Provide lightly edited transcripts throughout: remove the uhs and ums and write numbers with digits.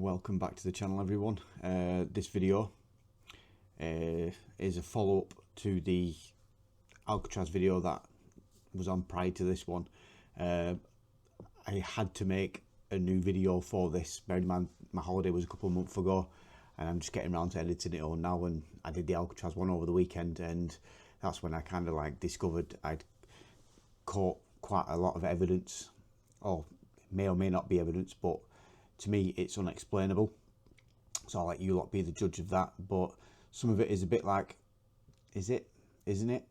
Welcome back to the channel, everyone. This video is a follow-up to the Alcatraz video that was on prior to this one. I had to make a new video for this. Bear in mind, my holiday was a couple of months ago and I'm just getting around to editing it all now, and I did the Alcatraz one over the weekend, and that's when I kind of like discovered I'd caught quite a lot of evidence, or may not be evidence, but to me it's unexplainable, so I'll let you lot be the judge of that. But some of it is a bit like, is it, isn't it?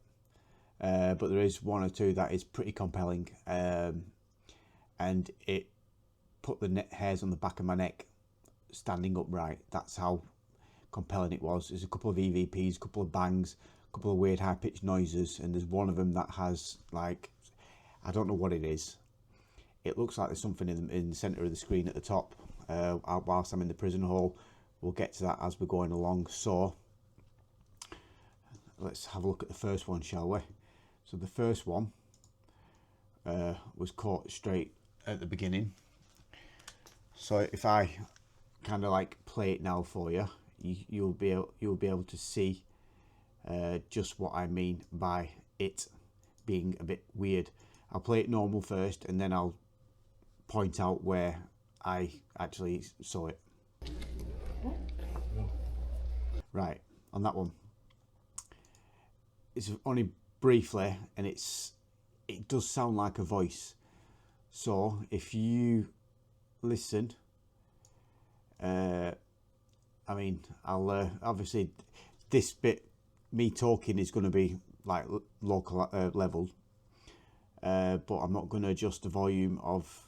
But there is one or two that is pretty compelling, and it put the hairs on the back of my neck standing upright. That's how compelling it was. There's a couple of EVPs, a couple of bangs, a couple of weird high-pitched noises, and there's one of them that has, like, I don't know what it is. It looks like there's something in the centre of the screen at the top, whilst I'm in the prison hall. We'll get to that as we're going along. So let's have a look at the first one, shall we? So the first one was caught straight at the beginning. So if I kind of like play it now for you, you'll be able to see just what I mean by it being a bit weird. I'll play it normal first, and then I'll point out where I actually saw it. Right, on that one, it's only briefly, and it does sound like a voice. So if you listen, I mean, I'll obviously this bit, me talking, is going to be like local level, but I'm not going to adjust the volume of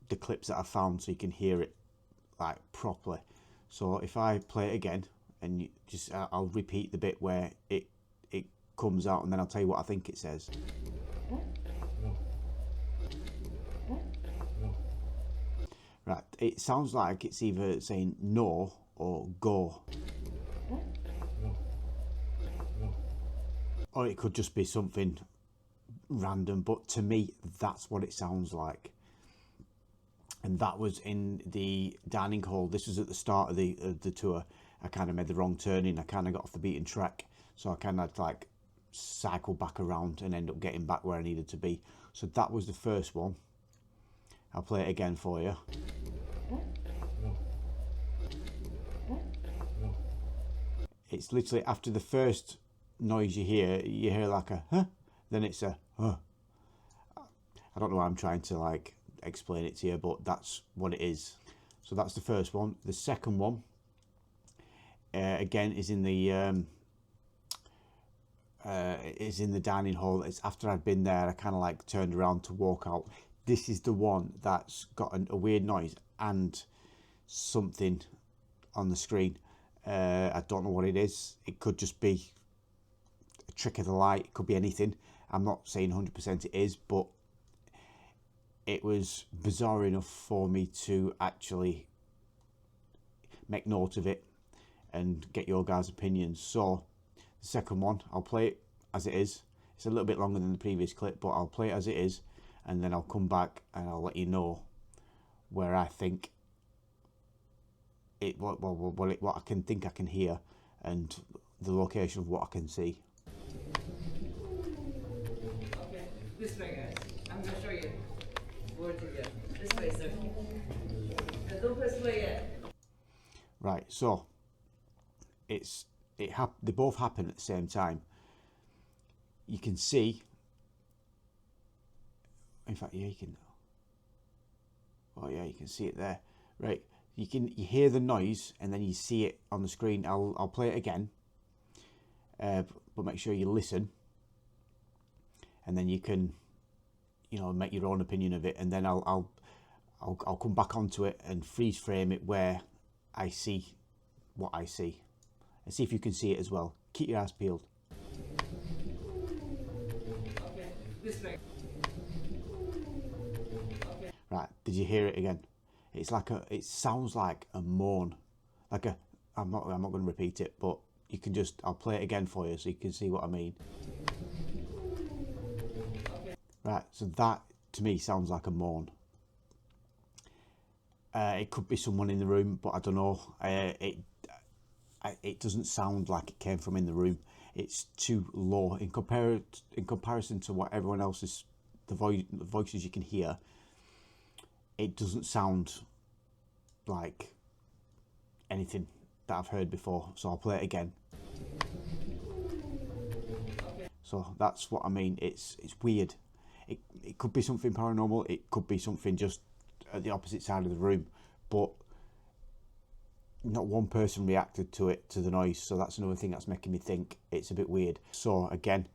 the clips that I found so you can hear it like properly. So if I play it again, and you just I'll repeat the bit where it comes out, and then I'll tell you what I think it says. Right, it sounds like it's either saying no or go, or it could just be something random, but to me that's what it sounds like. And that was in the dining hall. This was at the start of the tour. I kind of made the wrong turning. I kind of got off the beaten track, so I kind of like cycle back around and end up getting back where I needed to be. So that was the first one. I'll play it again for you. It's literally after the first noise you hear like a huh, then it's a huh. I don't know why I'm trying to like explain it to you, but that's what it is. So that's the first one. The second one again is in the dining hall. It's after I'd been there. I kind of like turned around to walk out. This is the one that's got a weird noise and something on the screen. I don't know what it is. It could just be a trick of the light. It could be anything. I'm not saying 100% it is, but it was bizarre enough for me to actually make note of it and get your guys' opinions. So the second one, I'll play it as it is. It's a little bit longer than the previous clip, but I'll play it as it is, and then I'll come back and I'll let you know where I think it, what I can think I can hear, and the location of what I can see. Okay, this way, guys. I'm gonna show you. This way, sir. Don't press play yet. Right, so they both happen at the same time. You can see, in fact, yeah, you can. Oh yeah, you can see it there. Right, you hear the noise and then you see it on the screen. I'll play it again, but make sure you listen, and then you can, you know, make your own opinion of it, and then I'll come back onto it and freeze frame it where I see what I see, and see if you can see it as well. Keep your eyes peeled. Okay, this way. Okay. Right, did you hear it again? It's like it sounds like a moan, like a. I'm not going to repeat it, but you can just. I'll play it again for you so you can see what I mean. Right, so that to me sounds like a moan. It could be someone in the room, but I don't know. It doesn't sound like it came from in the room. It's too low in comparison to what everyone else's the voices you can hear. It doesn't sound like anything that I've heard before. So I'll play it again. So that's what I mean. It's weird. It could be something paranormal. It could be something just at the opposite side of the room, but not one person reacted to the noise. So that's another thing that's making me think it's a bit weird. So again,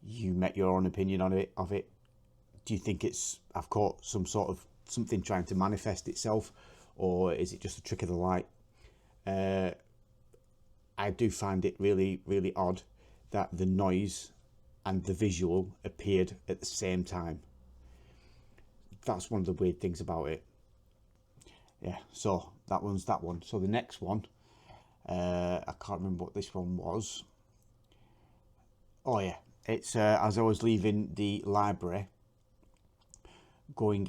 you make your own opinion on it. Do you think I've caught some sort of something trying to manifest itself, or is it just a trick of the light? I do find it really, really odd that the noise and the visual appeared at the same time. That's one of the weird things about it. Yeah, so that one's that one. So the next one, I can't remember what this one was. Oh yeah, it's as I was leaving the library, going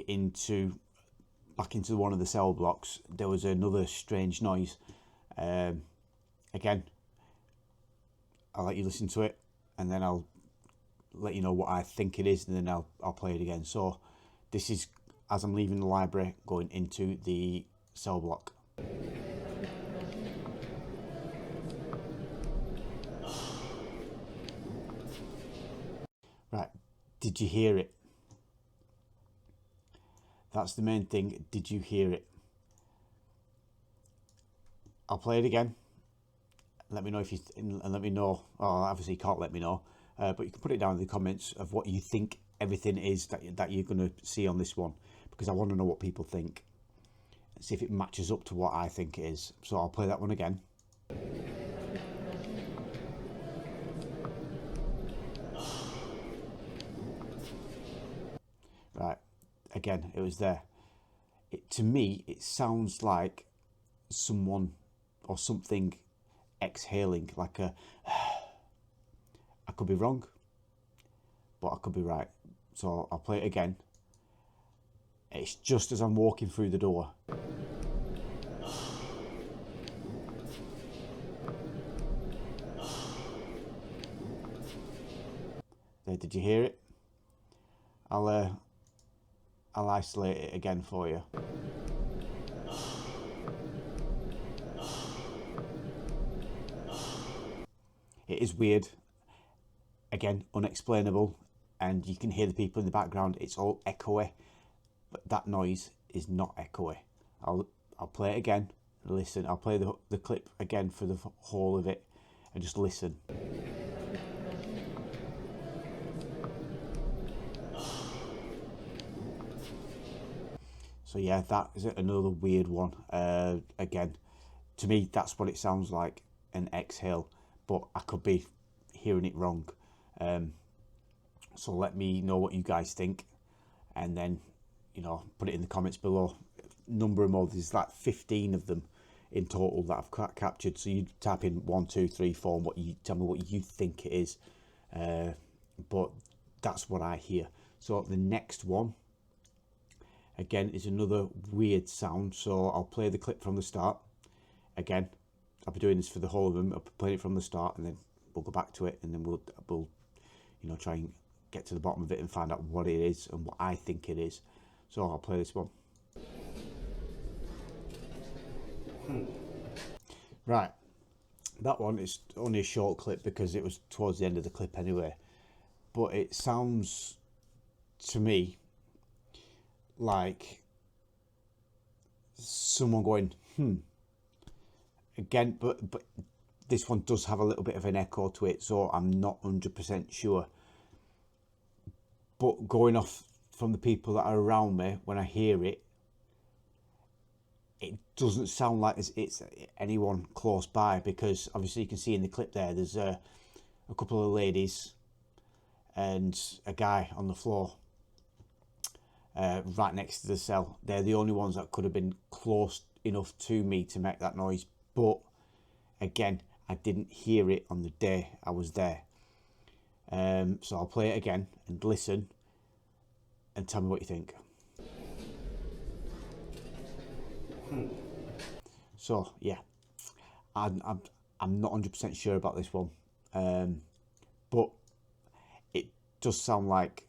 back into one of the cell blocks, there was another strange noise. Again, I'll let you listen to it, and then I'll let you know what I think it is, and then I'll play it again. So this is as I'm leaving the library, going into the cell block. Right, did you hear it? That's the main thing. Did you hear it? I'll play it again. Let me know if and let me know. Oh, obviously you can't let me know, but you can put it down in the comments of what you think everything is that you're going to see on this one, because I want to know what people think and see if it matches up to what I think it is. So I'll play that one again. Right, again, it was there. To me, it sounds like someone or something exhaling, like a I could be wrong, but I could be right. So I'll play it again. It's just as I'm walking through the door. There, did you hear it? I'll isolate it again for you. It is weird. Again, unexplainable, and you can hear the people in the background. It's all echoey, but that noise is not echoey. I'll play it again. Listen. I'll play the clip again for the whole of it, and just listen. So yeah, that is another weird one. Again, to me, that's what it sounds like, an exhale, but I could be hearing it wrong. So let me know what you guys think, and then, you know, put it in the comments below. Number them all. There's like 15 of them in total that I've captured. So you type in 1, 2, 3, 4, and what you tell me what you think it is. But that's what I hear. So the next one, again, is another weird sound. So I'll play the clip from the start. Again, I'll be doing this for the whole of them. I'll play it from the start, and then we'll go back to it, and then we'll you know, try and get to the bottom of it and find out what it is and what I think it is. So I'll play this one. Right, that one is only a short clip because it was towards the end of the clip anyway, but it sounds to me like someone going again, but this one does have a little bit of an echo to it, so I'm not 100% sure. But going off from the people that are around me, when I hear it, it doesn't sound like it's anyone close by, because obviously you can see in the clip there's a couple of ladies and a guy on the floor right next to the cell. They're the only ones that could have been close enough to me to make that noise. But again, I didn't hear it on the day I was there. So I'll play it again and listen and tell me what you think. So yeah, I'm not 100% sure about this one, but it does sound like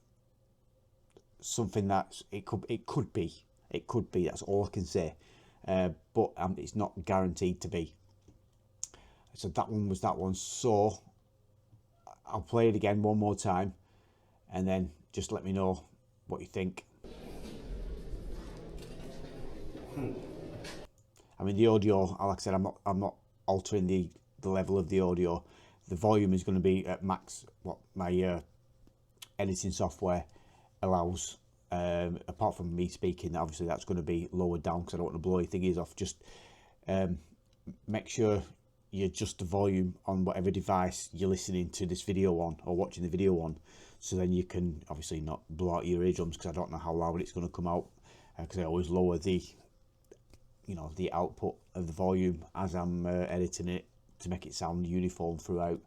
something that it could be. That's all I can say, but it's not guaranteed to be. So that one was that one. So I'll play it again one more time, and then just let me know what you think. I mean, the audio, like I said, I'm not altering the level of the audio. The volume is going to be at max what my editing software allows. Apart from me speaking, obviously that's going to be lowered down because I don't want to blow your thingies off. Just make sure you adjust the volume on whatever device you're listening to this video on or watching the video on, so then you can obviously not blow out your eardrums, because I don't know how loud it's going to come out, because I always lower the the output of the volume as I'm editing it to make it sound uniform throughout.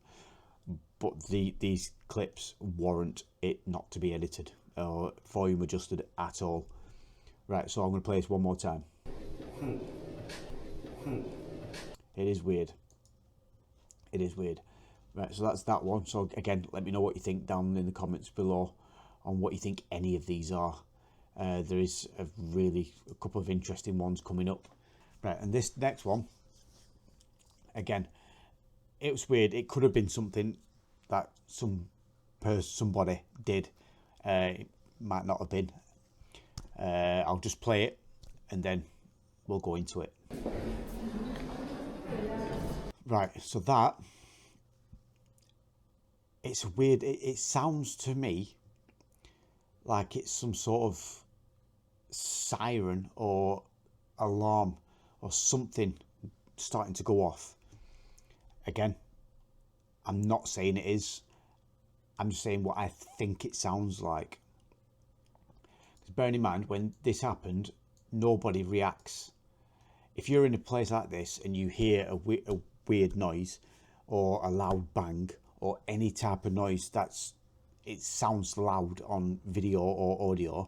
But these clips warrant it not to be edited or volume adjusted at all. Right, so I'm going to play this one more time. It is weird. It is weird. Right, so that's that one. So again, let me know what you think down in the comments below on what you think any of these are. There is a couple of interesting ones coming up. Right, and this next one, again, it was weird. It could have been something that somebody did. It might not have been. I'll just play it and then we'll go into it. Right, so that, it's weird. It sounds to me like it's some sort of siren or alarm or something starting to go off. Again, I'm not saying it is. I'm just saying what I think it sounds like. Because bearing in mind, when this happened, nobody reacts. If you're in a place like this and you hear a weird noise or a loud bang or any type of noise it sounds loud on video or audio,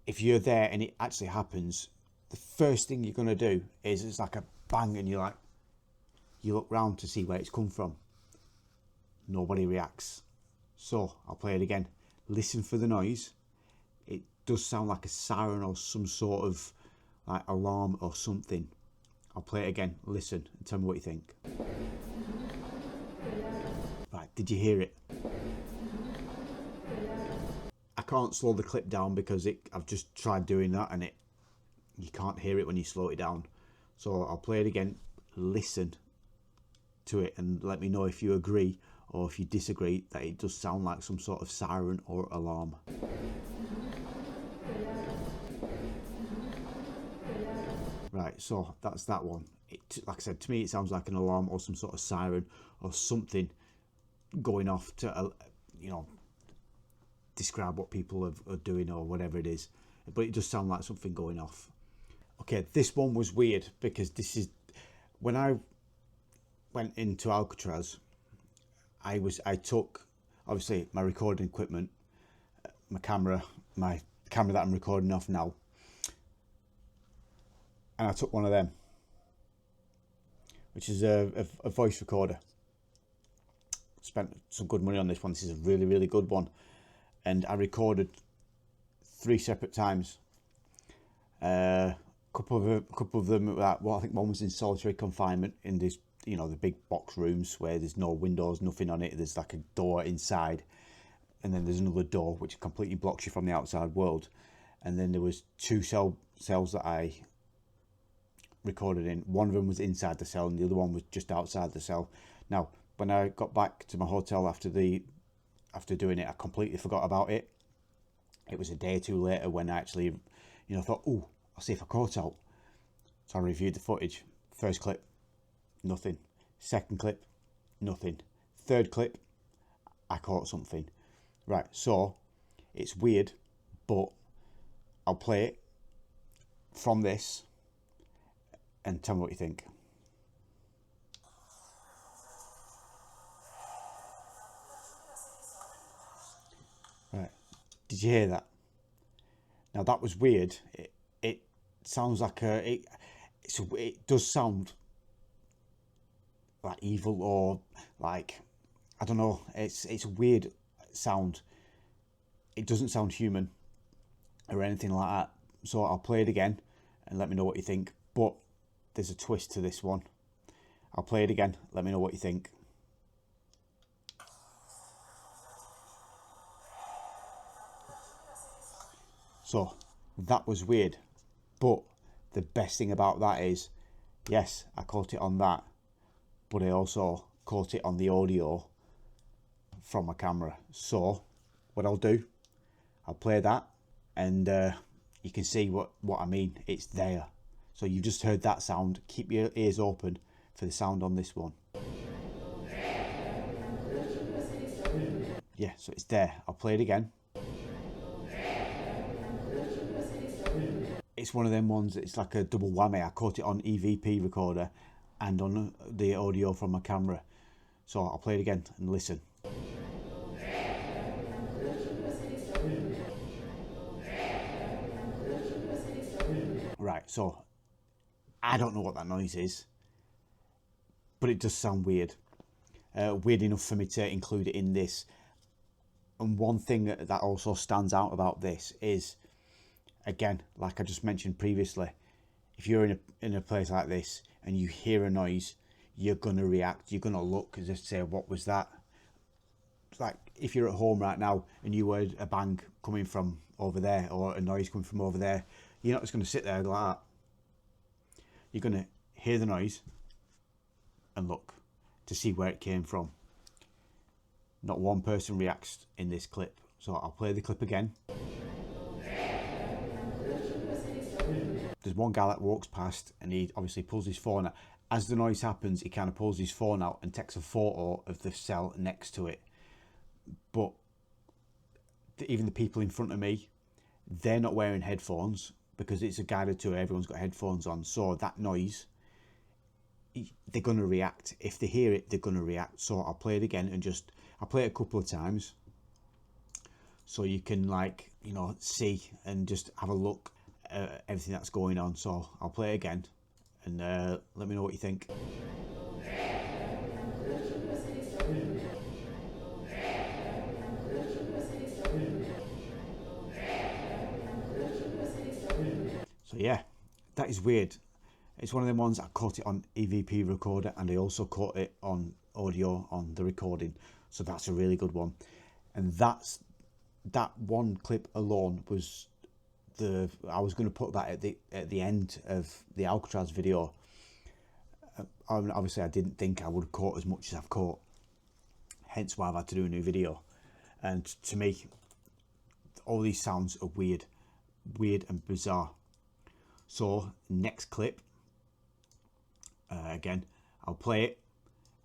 if you're there and it actually happens, the first thing you're going to do is it's like a bang, and you look round to see where it's come from. Nobody reacts. So I'll play it again. Listen for the noise. It does sound like a siren or some sort of like alarm or something. I'll play it again. Listen and tell me what you think. Right, did you hear it? I can't slow the clip down because I've just tried doing that and you can't hear it when you slow it down. So I'll play it again. Listen to it and let me know if you agree or if you disagree that it does sound like some sort of siren or alarm. Right, so that's that one. Like I said, to me it sounds like an alarm or some sort of siren or something going off to describe what people are doing or whatever it is, but it does sound like something going off. Okay, this one was weird because this is when I went into Alcatraz. I took obviously my recording equipment, my camera that I'm recording off now, and I took one of them, which is a voice recorder. Spent some good money on this one. This is a really good one, and I recorded 3 separate times. Couple of them, I think one was in solitary confinement in this, the big box rooms where there's no windows, nothing on it. There's like a door inside, and then there's another door which completely blocks you from the outside world. And then there was 2 cells that I recorded in. One of them was inside the cell, and the other one was just outside the cell. Now, when I got back to my hotel after doing it, I completely forgot about it. It was a day or 2 later when I actually, thought, oh, I'll see if I caught out. So I reviewed the footage. First clip, nothing. Second clip, nothing. Third clip, I caught something. Right, so it's weird, but I'll play it from this and tell me what you think. Right, did you hear that? Now that was weird. It sounds like it does sound like evil, or like, I don't know, it's a weird sound. It doesn't sound human or anything like that. So I'll play it again and let me know what you think. But there's a twist to this one. I'll play it again, let me know what you think. So that was weird, but the best thing about that is, yes, I caught it on that, but I also caught it on the audio from my camera. So what I'll do, I'll play that, and you can see what I mean. It's there. So you just heard that sound. Keep your ears open for the sound on this one. Yeah, so it's there. I'll play it again. It's one of them ones, it's like a double whammy. I caught it on EVP recorder and on the audio from my camera. So I'll play it again and listen. Right, so I don't know what that noise is, but it does sound weird. Weird enough for me to include it in this. And one thing that also stands out about this is, again, like I just mentioned previously, if you're in a place like this and you hear a noise, you're going to react. You're going to look and just say, what was that? It's like if you're at home right now and you heard a bang coming from over there or a noise coming from over there, you're not just going to sit there like that. You're going to hear the noise and look to see where it came from. Not one person reacts in this clip. So I'll play the clip again. There's one guy that walks past and he obviously pulls his phone out. As the noise happens, he kind of pulls his phone out and takes a photo of the cell next to it. But even the people in front of me, they're not wearing headphones because it's a guided tour. Everyone's got headphones on. So that noise, they're going to react. If they hear it, they're going to react. So I'll play it again and I'll play it a couple of times so you can, like, you know, see and just have a look at everything that's going on. So I'll play it again and let me know what you think. So yeah, that is weird. It's one of them ones. I caught it on EVP recorder and I also caught it on audio on the recording. So that's a really good one. And that one clip alone was I was going to put that at the end of the Alcatraz video. Obviously I didn't think I would have caught as much as I've caught, hence why I've had to do a new video. And to me, all these sounds are weird and bizarre. So next clip, again, I'll play it,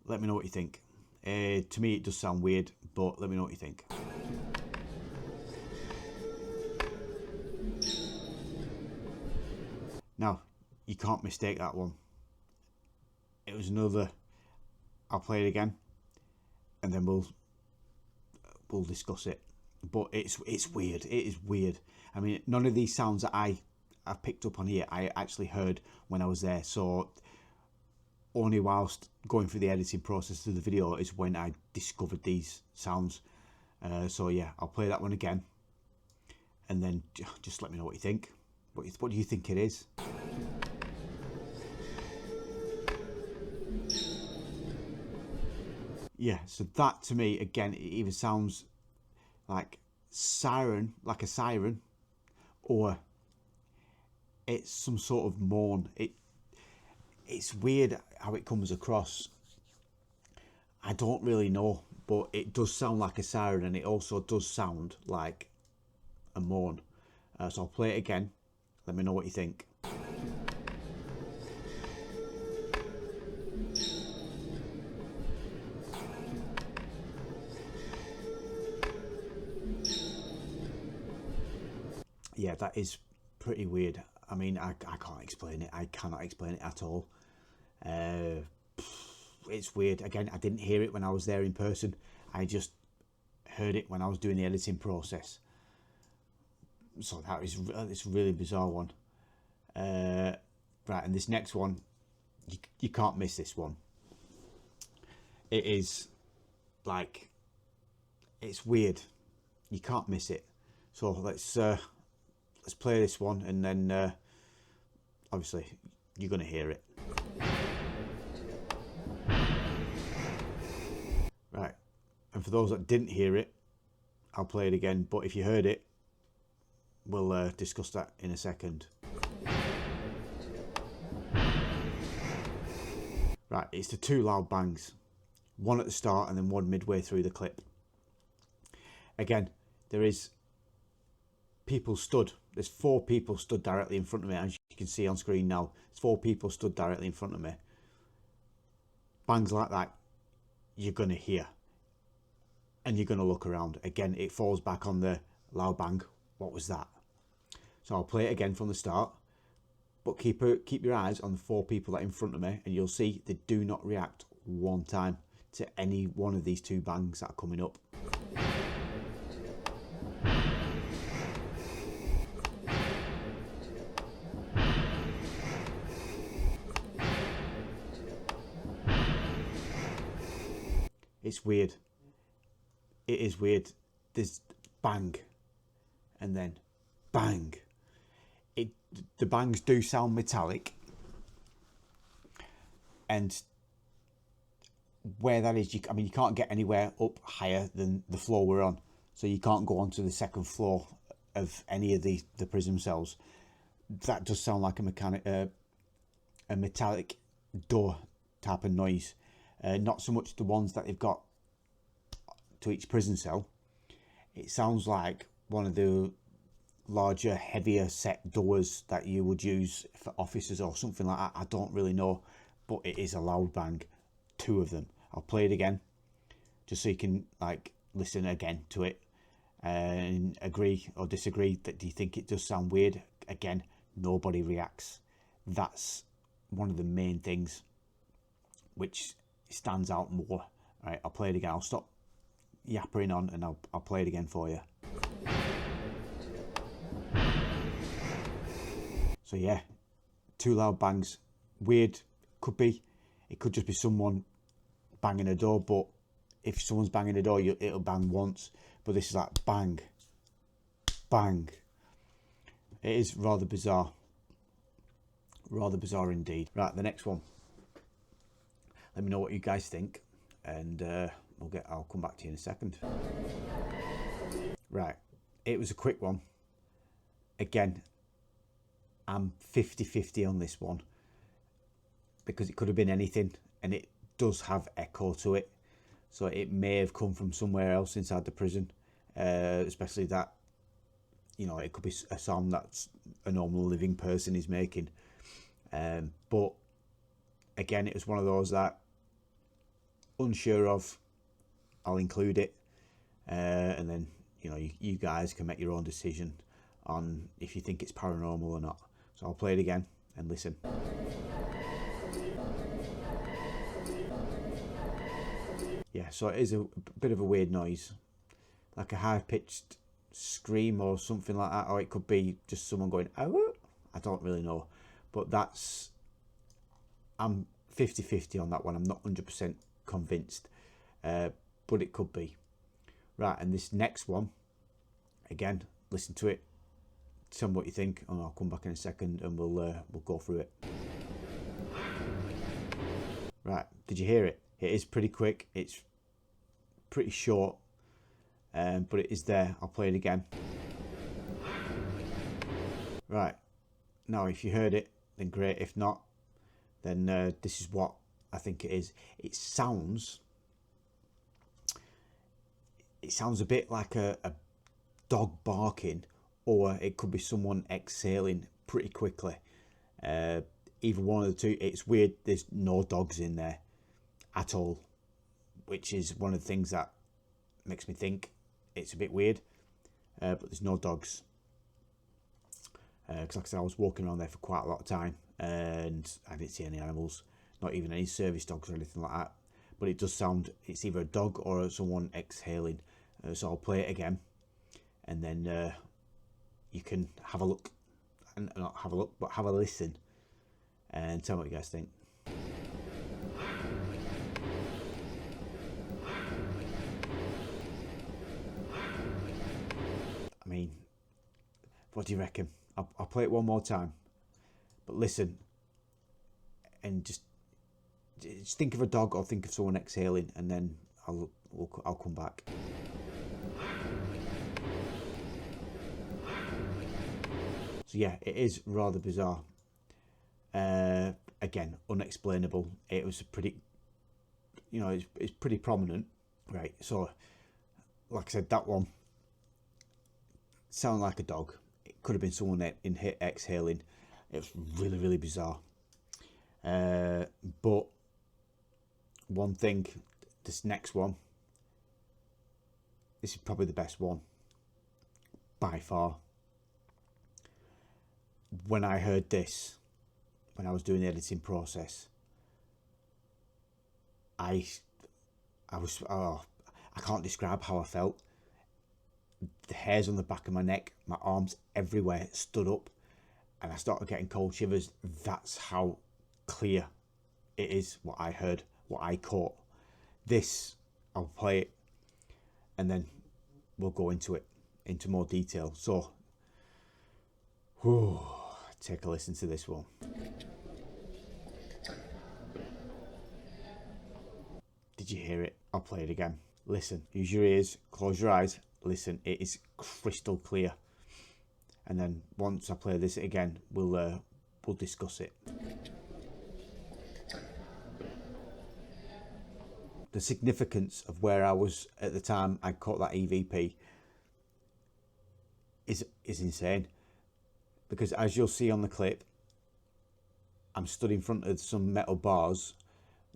let me know what you think. To me it does sound weird, but let me know what you think. Now, you can't mistake that one. It was another. I'll play it again, and then we'll discuss it. But it's weird. It is weird. I mean, none of these sounds that I've picked up on here, I actually heard when I was there. So only whilst going through the editing process of the video is when I discovered these sounds. So yeah, I'll play that one again, and then just let me know what you think. What do you think it is? Yeah, so that to me, again, it either sounds like a siren, or it's some sort of mourn. It's weird how it comes across. I don't really know, but it does sound like a siren, and it also does sound like a mourn. So I'll play it again. Let me know what you think. Yeah, that is pretty weird. I mean, I can't explain it. I cannot explain it at all. It's weird. Again, I didn't hear it when I was there in person. I just heard it when I was doing the editing process. So it's a really bizarre one. Right, and this next one, you can't miss this one. It is like, it's weird. You can't miss it. So let's play this one, and then obviously you're gonna hear it. Right, and for those that didn't hear it, I'll play it again. But if you heard it, we'll discuss that in a second. Right, it's the two loud bangs. One at the start and then one midway through the clip. Again, there is people stood. There's 4 people stood directly in front of me, as you can see on screen now. There's 4 people stood directly in front of me. Bangs like that, you're going to hear. And you're going to look around. Again, it falls back on the loud bang. What was that? So I'll play it again from the start. But keep your eyes on the 4 people that are in front of me, and you'll see they do not react one time to any one of these 2 bangs that are coming up. It's weird. It is weird. There's bang and then bang. The bangs do sound metallic, and where that is, you can't get anywhere up higher than the floor we're on, so you can't go onto the second floor of any of the prison cells. That does sound like a metallic door type of noise. Not so much the ones that they've got to each prison cell. It sounds like one of the larger, heavier set doors that you would use for offices or something like that. I don't really know, but it is a loud bang. 2 of them. I'll play it again just so you can like listen again to it and agree or disagree. That do you think it does sound weird? Again, nobody reacts. That's one of the main things which stands out more. All right, I'll play it again. I'll stop yappering on and I'll play it again for you. So yeah, 2 loud bangs. Weird. It could just be someone banging a door, but if someone's banging a door, it'll bang once. But this is like bang, bang. It is rather bizarre. Rather bizarre indeed. Right, the next one. Let me know what you guys think, and I'll come back to you in a second. Right, it was a quick one. Again, I'm 50-50 on this one because it could have been anything, and it does have echo to it, so it may have come from somewhere else inside the prison, especially that, you know, it could be a sound that's a normal living person is making, but again, it was one of those that unsure of. I'll include it, and then you guys can make your own decision on if you think it's paranormal or not. So I'll play it again and listen. Yeah, so it is a bit of a weird noise, like a high-pitched scream or something like that, or it could be just someone going, "Oh," I don't really know, but I'm 50-50 on that one. I'm not 100% convinced, but it could be. Right, and this next one, again, listen to it, tell me what you think, and I'll come back in a second and we'll go through it. Right, did you hear it? It is pretty quick, it's pretty short, but it is there. I'll play it again. Right, now if you heard it, then great. If not, then this is what I think it is. It sounds a bit like a dog barking, or it could be someone exhaling pretty quickly. Either one of the two. It's weird. There's no dogs in there at all, which is one of the things that makes me think it's a bit weird. But there's no dogs. Because like I said, I was walking around there for quite a lot of time and I didn't see any animals, not even any service dogs or anything like that. But it does sound, it's either a dog or someone exhaling. So I'll play it again, and then you can have a look and not have a look, but have a listen and tell me what you guys think. I mean, what do you reckon? I'll play it one more time, but listen, and just think of a dog or think of someone exhaling, and then I'll come back. So yeah, it is rather bizarre. Again, unexplainable. It was pretty, it's pretty prominent, right? So, like I said, that one sounded like a dog. It could have been someone exhaling. It was really, really bizarre. But one thing, this next one, this is probably the best one by far. When I heard this, when I was doing the editing process, I can't describe how I felt. The hairs on the back of my neck, my arms everywhere stood up, and I started getting cold shivers. That's how clear it is what I heard, what I caught. This, I'll play it, and then we'll go into more detail. So, take a listen to this one. Did you hear it? I'll play it again. Listen, use your ears, close your eyes, listen. It is crystal clear. And then once I play this again, we'll discuss it. The significance of where I was at the time I caught that EVP is insane. Because as you'll see on the clip, I'm stood in front of some metal bars,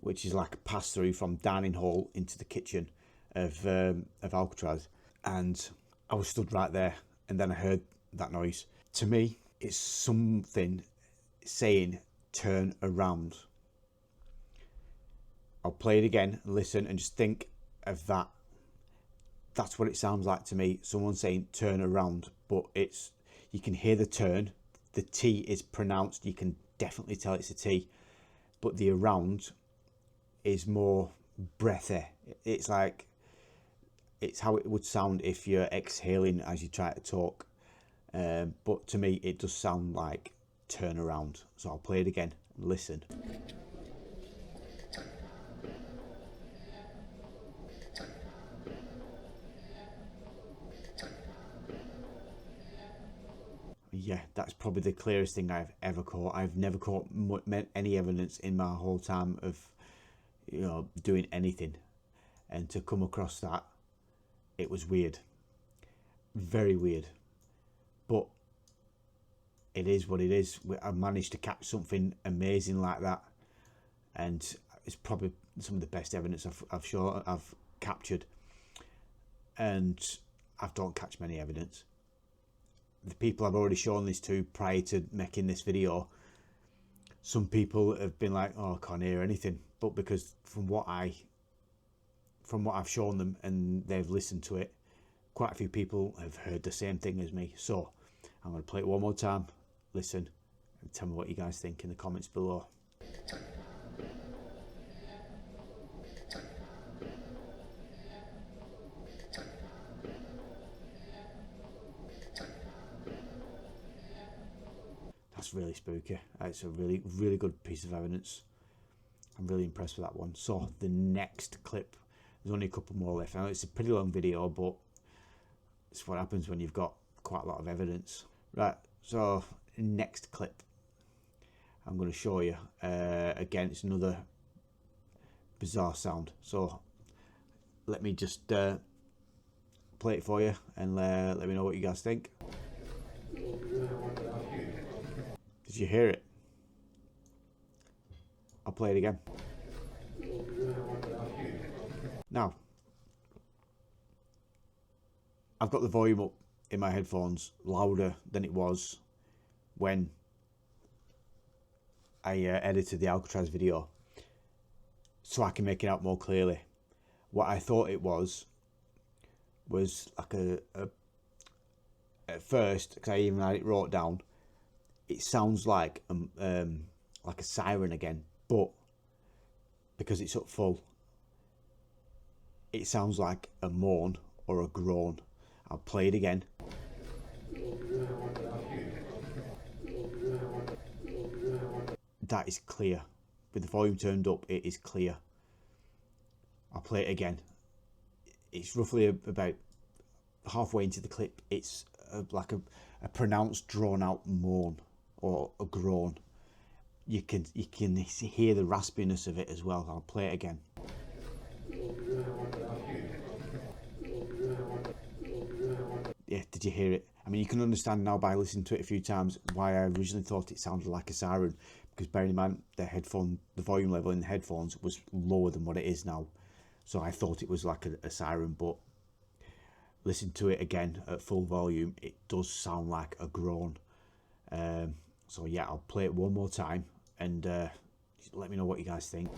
which is like a pass through from dining hall into the kitchen of Alcatraz, and I was stood right there, and then I heard that noise. To me, it's something saying turn around. I'll play it again and listen and just think of that. That's what it sounds like to me. Someone saying turn around, but you can hear the turn. The T is pronounced. You can definitely tell it's a T, but the around is more breathy. It's how it would sound if you're exhaling as you try to talk. But to me, it does sound like turn around. So I'll play it again and listen. Yeah, that's probably the clearest thing I've ever caught. I've never caught any evidence in my whole time of, doing anything. And to come across that, it was weird. Very weird. But it is what it is. I managed to catch something amazing like that. And it's probably some of the best evidence I've captured. And I don't catch many evidence. The people I've already shown this to prior to making this video, some people have been like, oh, I can't hear anything. But because from what I've shown them and they've listened to it, quite a few people have heard the same thing as me. So I'm going to play it one more time, listen, and tell me what you guys think in the comments below. That's really spooky. It's a really, really good piece of evidence. I'm really impressed with that one. So the next clip, there's only a couple more left. I know it's a pretty long video, but it's what happens when you've got quite a lot of evidence. Right, so next clip I'm going to show you. Again, it's another bizarre sound. So let me just play it for you and let me know what you guys think. Did you hear it? I'll play it again. Now, I've got the volume up in my headphones louder than it was when I edited the Alcatraz video, so I can make it out more clearly. What I thought it was like at first, because I even had it wrote down, it sounds like a siren again, but because it's up full, it sounds like a moan or a groan. I'll play it again. That is clear. With the volume turned up, it is clear. I'll play it again. It's roughly about halfway into the clip. It's like a pronounced, drawn-out moan or a groan. You can hear the raspiness of it as well. I'll play it again. Yeah, did you hear it? I mean, you can understand now by listening to it a few times why I originally thought it sounded like a siren, because bearing in mind the volume level in the headphones was lower than what it is now, so I thought it was like a siren. But listen to it again at full volume, it does sound like a groan. So yeah, I'll play it one more time and let me know what you guys think.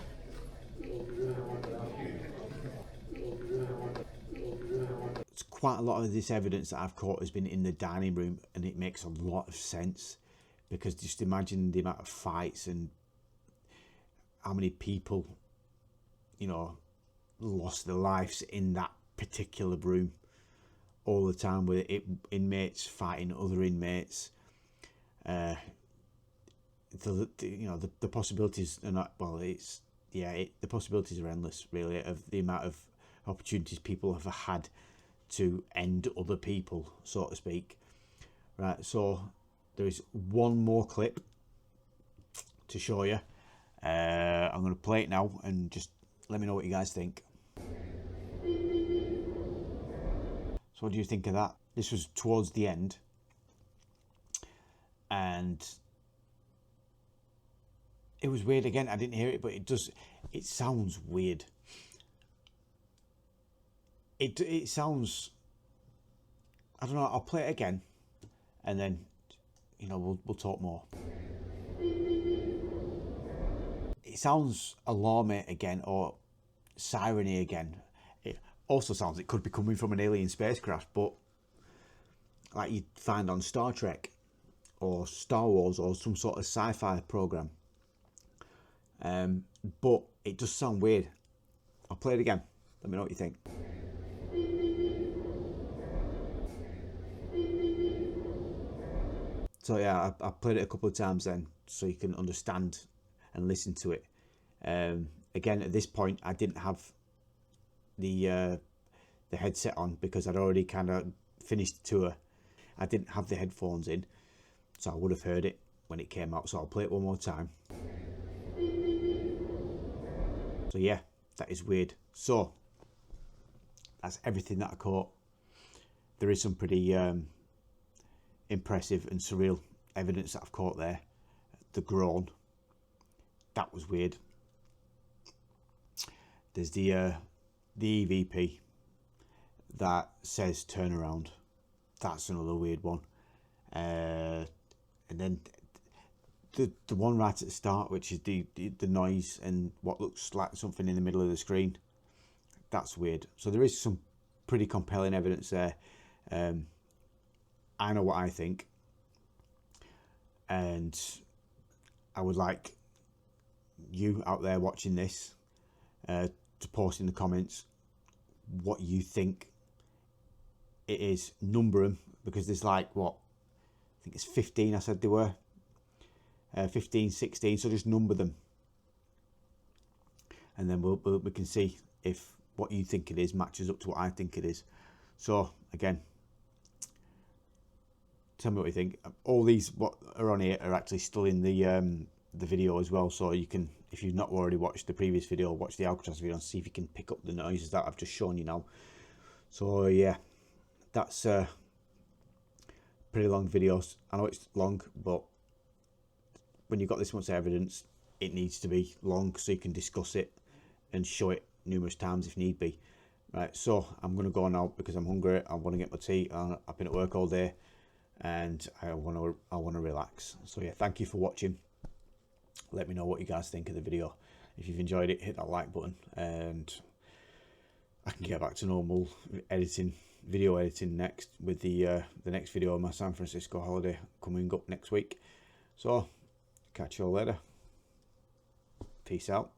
It's quite a lot of this evidence that I've caught has been in the dining room, and it makes a lot of sense, because just imagine the amount of fights and how many people, you know, lost their lives in that particular room all the time, with inmates fighting other inmates. The possibilities are not, well, it's, yeah, the possibilities are endless, really, of the amount of opportunities people have had to end other people, so to speak. Right, so there is one more clip to show you. I'm going to play it now and just let me know what you guys think. So what do you think of that? This was towards the end, and it was weird again. I didn't hear it, but it sounds weird. It sounds, I don't know, I'll play it again and then, you know, we'll talk more. It sounds alarmy again, or siren-y again. It also sounds, it could be coming from an alien spacecraft, but like you'd find on Star Trek or Star Wars or some sort of sci-fi program. But it does sound weird. I'll play it again. Let me know what you think. So yeah, I played it a couple of times then, so you can understand and listen to it. Again, at this point, I didn't have the headset on because I'd already kind of finished the tour. I didn't have the headphones in, so I would have heard it when it came out. So I'll play it one more time. So yeah, that is weird. So that's everything that I caught. There is some pretty impressive and surreal evidence that I've caught there. The groan, that was weird. There's the EVP that says turn around. That's another weird one. And then the one right at the start, which is the noise and what looks like something in the middle of the screen. That's weird. So there is some pretty compelling evidence there. I know what I think, and I would like you out there watching this to post in the comments what you think it is. Number them, because there's like, what, I think it's 15 I said there were, 15, 16, so just number them, and then we can see if what you think it is matches up to what I think it is. So again, tell me what you think. All these what are on here are actually still in the video as well, so you can, if you've not already watched the previous video, watch the Alcatraz video and see if you can pick up the noises that I've just shown you now. So yeah, that's pretty long videos. I know it's long, but when you've got this much evidence, it needs to be long so you can discuss it and show it numerous times if need be. Right, so I'm going to go now because I'm hungry. I want to get my tea. I've been at work all day and I want to relax. So yeah, thank you for watching. Let me know what you guys think of the video. If you've enjoyed it, hit that like button, and I can get back to normal editing, video editing next, with the next video of my San Francisco holiday coming up next week. So, catch you all later. Peace out.